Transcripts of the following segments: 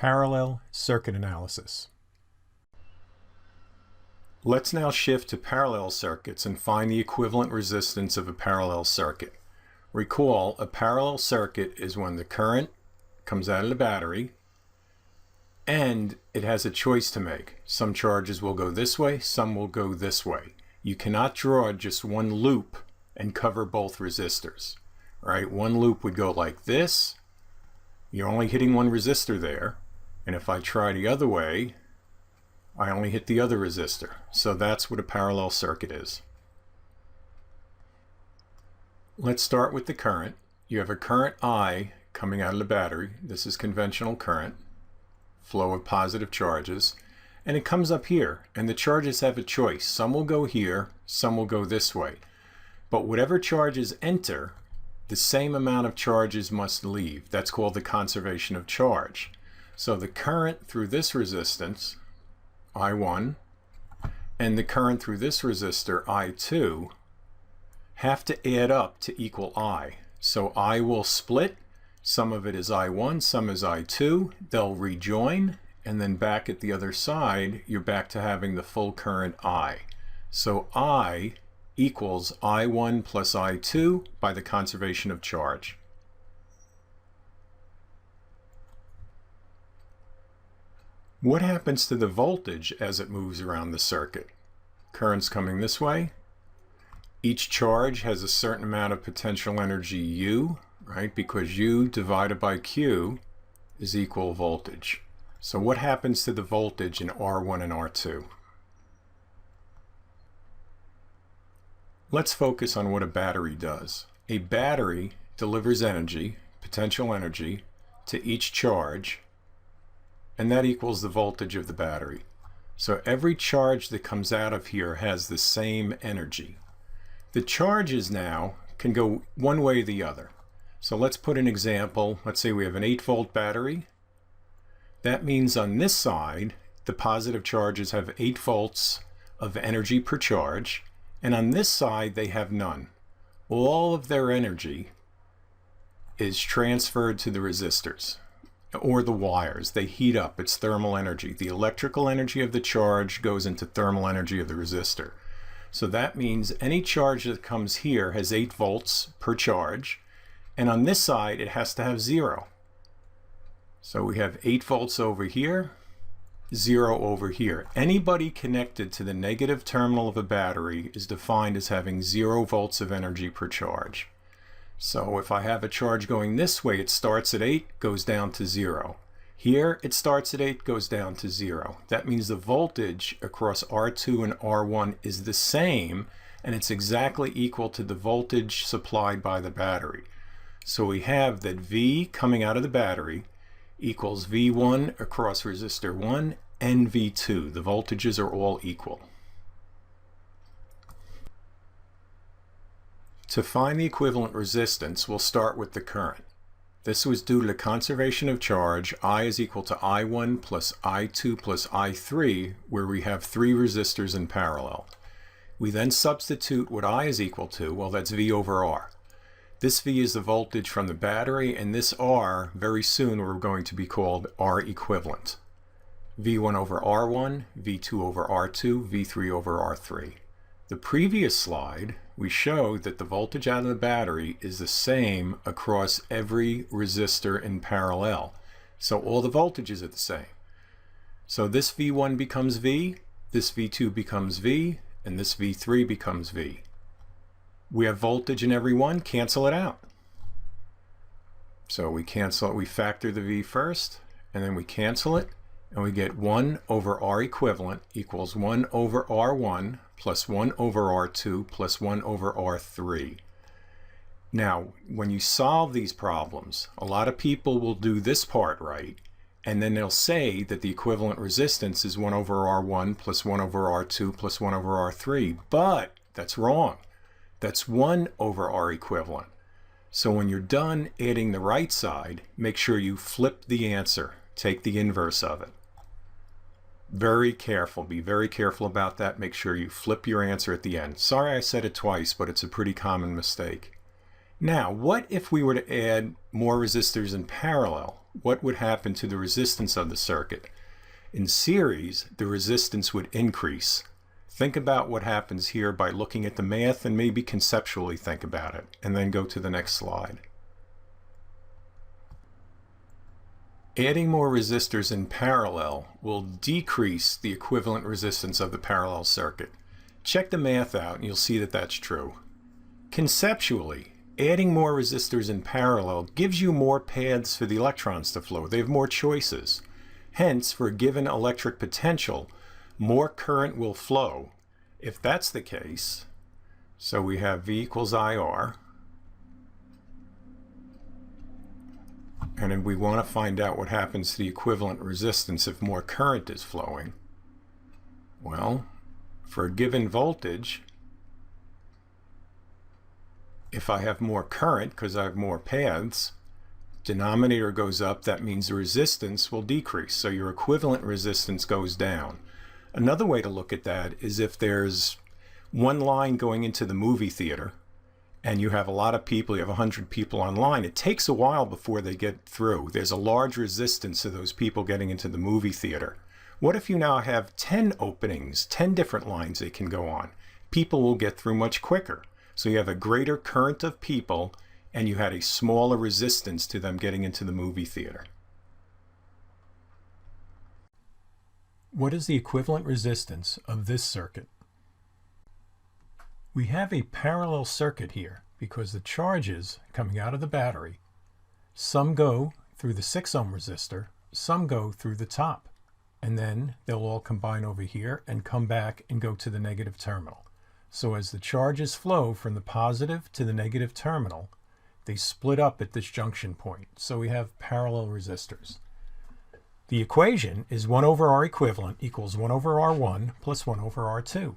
Parallel circuit analysis. Let's now shift to parallel circuits and find the equivalent resistance of a parallel circuit. Recall, a parallel circuit is when the current comes out of the battery and it has a choice to make. Some charges will go this way, some will go this way. You cannot draw just one loop and cover both resistors. Right? One loop would go like this. You're only hitting one resistor there. And if I try the other way, I only hit the other resistor. So that's what a parallel circuit is. Let's start with the current. You have a current I coming out of the battery. This is conventional current, flow of positive charges. And it comes up here, and the charges have a choice. Some will go here, some will go this way. But whatever charges enter, the same amount of charges must leave. That's called the conservation of charge. So the current through this resistance, I1, and the current through this resistor, I2, have to add up to equal I. So I will split. Some of it is I1, some is I2. They'll rejoin, and then back at the other side, you're back to having the full current I. So I equals I1 plus I2 by the conservation of charge. What happens to the voltage as it moves around the circuit? Current's coming this way. Each charge has a certain amount of potential energy U, right? Because U divided by Q is equal voltage. So what happens to the voltage in R1 and R2? Let's focus on what a battery does. A battery delivers energy, potential energy, to each charge, and that equals the voltage of the battery. So every charge that comes out of here has the same energy. The charges now can go one way or the other. So let's put an example. Let's say we have an 8-volt battery. That means on this side, the positive charges have 8 volts of energy per charge, and on this side they have none. All of their energy is transferred to the resistors or the wires. They heat up. It's thermal energy. The electrical energy of the charge goes into thermal energy of the resistor. So that means any charge that comes here has 8 volts per charge, and on this side it has to have 0. So we have 8 volts over here, 0 over here. Anybody connected to the negative terminal of a battery is defined as having 0 volts of energy per charge. So if I have a charge going this way, it starts at 8, goes down to 0. Here it starts at 8, goes down to 0. That means the voltage across R2 and R1 is the same, and it's exactly equal to the voltage supplied by the battery. So we have that V coming out of the battery equals V1 across resistor 1 and V2. The voltages are all equal. To find the equivalent resistance, we'll start with the current. This was due to the conservation of charge. I is equal to I1 plus I2 plus I3, where we have 3 resistors in parallel. We then substitute what I is equal to. Well, that's V over R. This V is the voltage from the battery, and this R, very soon, we're going to be called R equivalent. V1 over R1, V2 over R2, V3 over R3. The previous slide, we showed that the voltage out of the battery is the same across every resistor in parallel. So all the voltages are the same. So this V1 becomes V, this V2 becomes V, and this V3 becomes V. We have voltage in every one, cancel it out. So we cancel it, we factor the V first, and then we cancel it, and we get 1 over R equivalent equals 1 over R1 plus 1 over R2 plus 1 over R3. Now, when you solve these problems, a lot of people will do this part right, and then they'll say that the equivalent resistance is 1 over R1 plus 1 over R2 plus 1 over R3, but that's wrong. That's 1 over R equivalent. So when you're done adding the right side, make sure you flip the answer. Take the inverse of it. Very careful. Be very careful about that. Make sure you flip your answer at the end. Sorry I said it twice, but it's a pretty common mistake. Now, what if we were to add more resistors in parallel? what would happen to the resistance of the circuit? In series, the resistance would increase. Think about what happens here by looking at the math and maybe conceptually think about it, and then go to the next slide. Adding more resistors in parallel will decrease the equivalent resistance of the parallel circuit. Check the math out and you'll see that that's true. Conceptually, adding more resistors in parallel gives you more paths for the electrons to flow. They have more choices. Hence, for a given electric potential, more current will flow. If that's the case, so we have V equals IR, and then we want to find out what happens to the equivalent resistance if more current is flowing. Well, for a given voltage, if I have more current because I have more paths, denominator goes up, that means the resistance will decrease. So your equivalent resistance goes down. Another way to look at that is if there's one line going into the movie theater and you have a lot of people, you have 100 people online, it takes a while before they get through. There's a large resistance to those people getting into the movie theater. What if you now have 10 openings, 10 different lines they can go on? People will get through much quicker. So you have a greater current of people and you had a smaller resistance to them getting into the movie theater. What is the equivalent resistance of this circuit? We have a parallel circuit here because the charges coming out of the battery, some go through the 6 ohm resistor, some go through the top, and then they'll all combine over here and come back and go to the negative terminal. So as the charges flow from the positive to the negative terminal, they split up at this junction point. So we have parallel resistors. The equation is 1 over R equivalent equals 1 over R1 plus 1 over R2.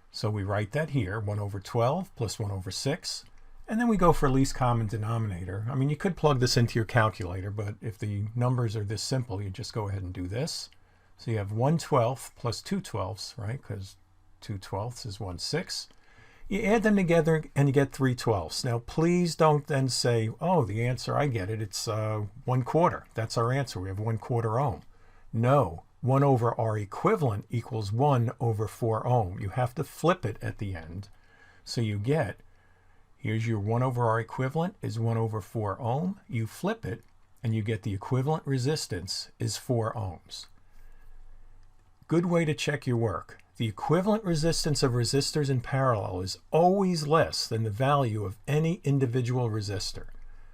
So we write that here, 1 over 12 plus 1 over 6. And then we go for least common denominator. I mean, you could plug this into your calculator, but if the numbers are this simple, you just go ahead and do this. So you have 1/12 plus 2/12, right? Because 2/12 is 1/6. You add them together and you get 3/12. Now, please don't then say, oh, the answer, I get it, it's 1/4. That's our answer. We have 1/4 ohm. No, 1 over R equivalent equals 1 over 4 ohm. You have to flip it at the end. So you get, here's your 1 over R equivalent is 1 over 4 ohm. You flip it and you get the equivalent resistance is 4 ohms. Good way to check your work. The equivalent resistance of resistors in parallel is always less than the value of any individual resistor.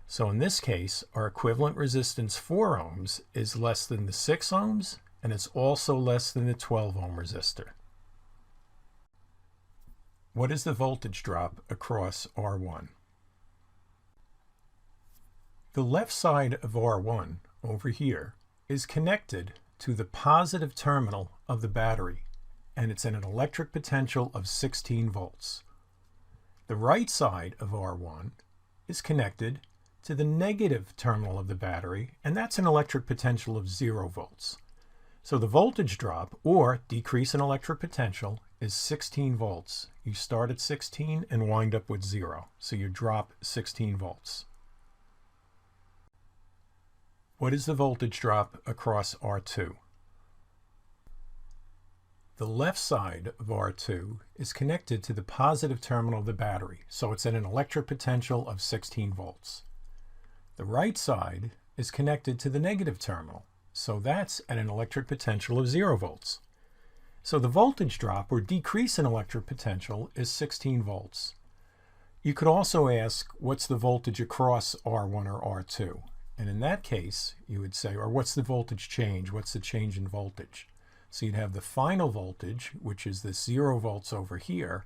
So in this case, our equivalent resistance 4 ohms is less than the 6 ohms, and it's also less than the 12 ohm resistor. What is the voltage drop across R1? The left side of R1 over here is connected to the positive terminal of the battery, and it's in an electric potential of 16 volts. The right side of R1 is connected to the negative terminal of the battery, and that's an electric potential of 0 volts. So the voltage drop, or decrease in electric potential, is 16 volts. You start at 16 and wind up with 0. So you drop 16 volts. What is the voltage drop across R2? The left side of R2 is connected to the positive terminal of the battery, so it's at an electric potential of 16 volts. The right side is connected to the negative terminal, so that's at an electric potential of 0 volts. So the voltage drop or decrease in electric potential is 16 volts. You could also ask, what's the voltage across R1 or R2? And in that case, you would say, or what's the voltage change? What's the change in voltage? So you'd have the final voltage, which is this 0 volts over here,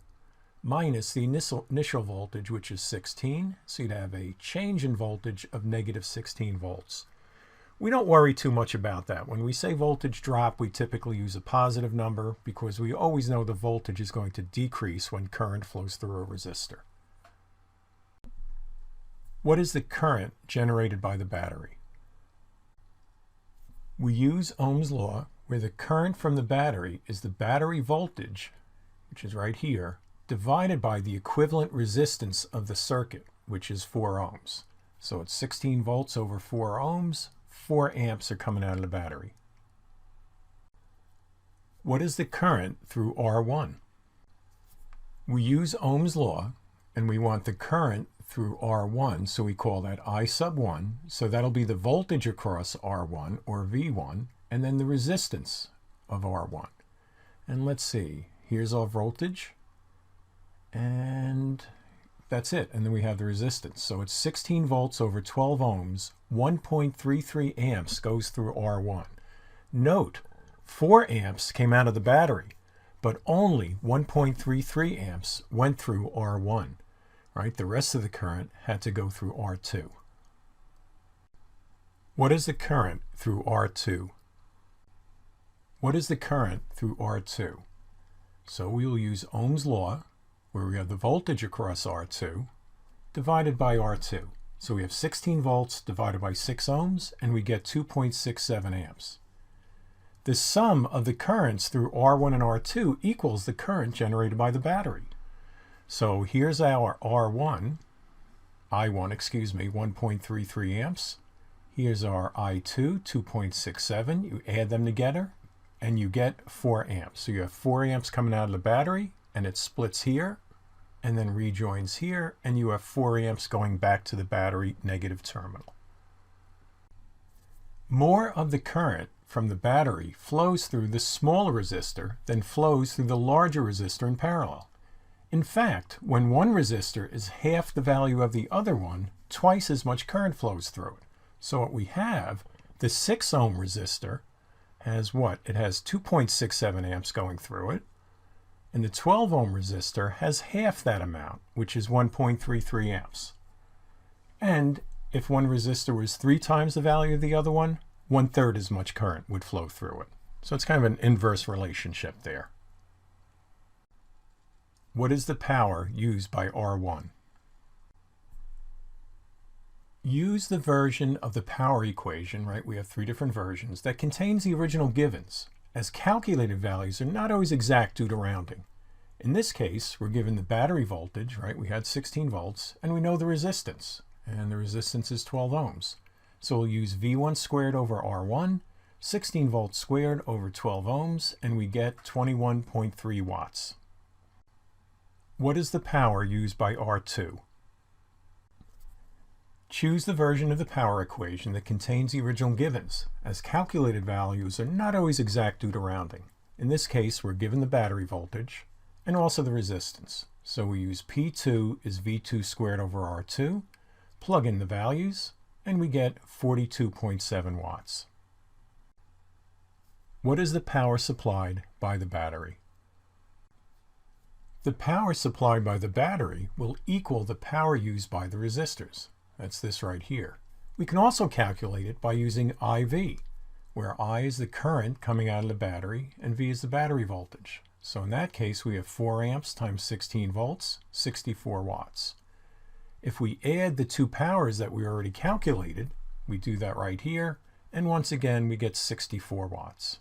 minus the initial voltage, which is 16. So you'd have a change in voltage of negative 16 volts. We don't worry too much about that. When we say voltage drop, we typically use a positive number because we always know the voltage is going to decrease when current flows through a resistor. What is the current generated by the battery? We use Ohm's law, where the current from the battery is the battery voltage, which is right here, divided by the equivalent resistance of the circuit, which is 4 ohms. So it's 16 volts over 4 ohms. 4 amps are coming out of the battery. What is the current through R1? We use Ohm's law, and we want the current through R1, so we call that I sub 1. So that'll be the voltage across R1, or V1, and then the resistance of R1. And let's see, here's our voltage, and that's it. And then we have the resistance. So it's 16 volts over 12 ohms, 1.33 amps goes through R1. Note, 4 amps came out of the battery, but only 1.33 amps went through R1. Right? The rest of the current had to go through R2. What is the current through R2? What is the current through R2? So we will use Ohm's law, where we have the voltage across R2, divided by R2. So we have 16 volts divided by 6 ohms, and we get 2.67 amps. The sum of the currents through R1 and R2 equals the current generated by the battery. So here's our I1, 1.33 amps. Here's our I2, 2.67. You add them together, and you get 4 amps. So you have 4 amps coming out of the battery, and it splits here, and then rejoins here, and you have 4 amps going back to the battery negative terminal. More of the current from the battery flows through the smaller resistor than flows through the larger resistor in parallel. In fact, when one resistor is half the value of the other one, twice as much current flows through it. So what we have, the 6 ohm resistor has what? It has 2.67 amps going through it. And the 12 ohm resistor has half that amount, which is 1.33 amps. And if one resistor was 3 times the value of the other one, 1/3 as much current would flow through it. So it's kind of an inverse relationship there. What is the power used by R1? Use the version of the power equation, right? We have 3 different versions that contains the original givens, as calculated values are not always exact due to rounding. In this case, we're given the battery voltage, right? We had 16 volts, and we know the resistance, and the resistance is 12 ohms. So we'll use V1 squared over R1, 16 volts squared over 12 ohms, and we get 21.3 watts. What is the power used by R2? Choose the version of the power equation that contains the original givens, as calculated values are not always exact due to rounding. In this case, we're given the battery voltage and also the resistance. So we use P2 is V2 squared over R2, plug in the values, and we get 42.7 watts. What is the power supplied by the battery? The power supplied by the battery will equal the power used by the resistors. That's this right here. We can also calculate it by using IV, where I is the current coming out of the battery and V is the battery voltage. So in that case, we have 4 amps times 16 volts, 64 watts. If we add the 2 powers that we already calculated, we do that right here, and once again we get 64 watts.